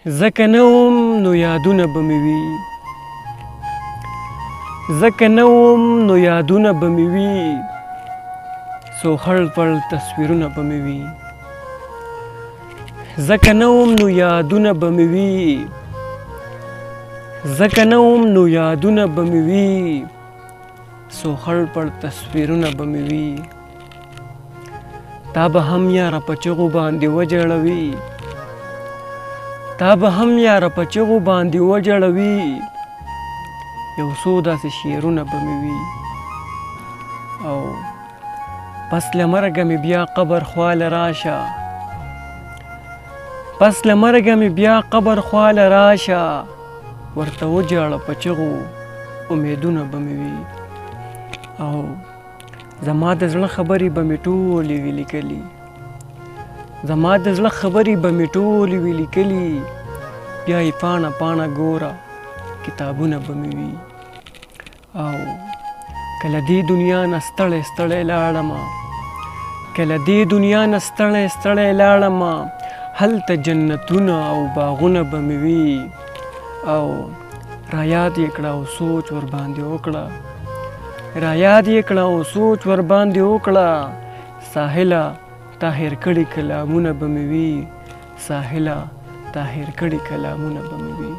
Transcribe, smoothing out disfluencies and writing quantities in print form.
ځکه نه وم نو یادونه به مې وي ځکه نه وم نو یادونه به مې وي څو خړ پړ تصویرونه به مې وي ځکه نه وم نو یادونه به مې وي ځکه نه وم نو یادونه به مې وي څو خړ پړ تصویرونه به مې وي تا به هم یاره په چغو باندې وجړوي تا به هم یاره په چغو باندې وجړوي یو څو داسې شعرونه به مې وي او پس له مرګه مې بیا قبر خواله راشه پس له مرګه مې بیا قبر خواله راشه ورته وجاړه په چغو امیدونه به مې وي او زما د زړه خبرې به مې ټولې وي لیکلي زما د زړه خبرې به مې ټولې وي لیکلي بیا یې پاڼه پاڼه ګوره کتابونه به مې وي او کله دې دنیا نه ستړی ستړی لاړمه کله دې دنیا نه ستړی ستړی لاړمه هلته جنتونه او باغونه به مې وي او رایاد یې کړه او سوچ ورباندې وکړه رایاد یې کړه او سوچ ورباندې وکړه ساحله تا هېر کړي کلامونه به مې وي ساحله تا هېر کړي کلامونه به مې وي